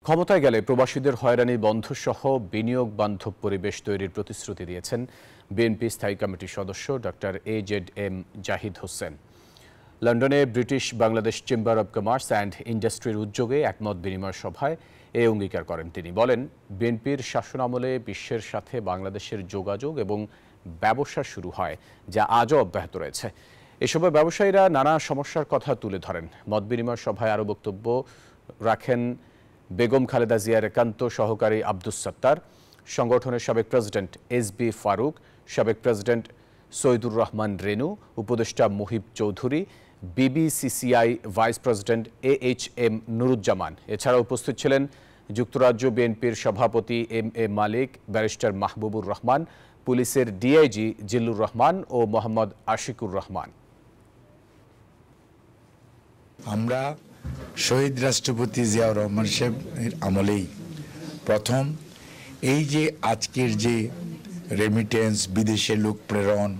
ক্ষমতায় গেলে প্রবাসীদের হয়রানি বন্ধসহ বিনিয়োগ বান্ধব পরিবেশ তৈরির প্রতিশ্রুতি দিয়েছেন বিএনপি স্থায়ী কমিটির সদস্য ডক্টর AZM জাহিদ হোসেন। লন্ডনে British Bangladesh chamber of commerce and ইন্ডাস্ট্রির উদ্যোগে একমত বিনিময় সভায় এই অঙ্গীকার করেন তিনি। বলেন, বিএনপির শাসনামলে বিশ্বের সাথে বাংলাদেশের যোগাযোগ এবং ব্যবসা শুরু হয়, যা আজও অব্যাহত রয়েছে। এ সময় ব্যবসায়ীরা নানা সমস্যার কথা তুলে ধরেন। মত বিনিময় সভায় আরও বক্তব্য রাখেন বেগম খালেদা জিয়ার একান্ত সহকারী আব্দুস সাত্তার, সংগঠনের সাবেক প্রেসিডেন্ট SB ফারুক, সাবেক প্রেসিডেন্ট সৈয়দুর রহমান রেনু, উপদেষ্টা Muhib Chowdhury, BBCCI vice president AHM Nuruzzaman. এছাড়া উপস্থিত ছিলেন যুক্তরাজ্য বিএনপির সভাপতি MA মালিক, ব্যারিস্টার মাহবুবুর রহমান, পুলিশের DIG জিল্লুর রহমান ও মোহাম্মদ আশিকুর রহমান। আমরা শহীদ রাষ্ট্রপতি জিয়াউর রহমান সাহেবের আমলেই প্রথম এই যে আজকের যে রেমিটেন্স, বিদেশে লোক প্রেরণ,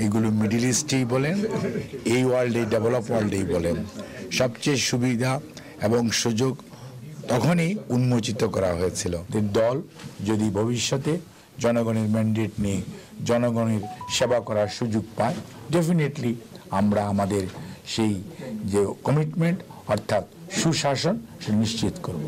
এগুলো মিডল ইস্টেই বলেন, এই ওয়ার্ল্ডে, ডেভেলপ ওয়ার্ল্ডেই বলেন, সবচেয়ে সুবিধা এবং সুযোগ তখনই উন্মোচিত করা হয়েছিল। দল যদি ভবিষ্যতে জনগণের ম্যান্ডেট নিয়ে জনগণের সেবা করার সুযোগ পায়, ডেফিনেটলি আমরা আমাদের সেই যে কমিটমেন্ট অর্থাৎ সুশাসন সে নিশ্চিত করব।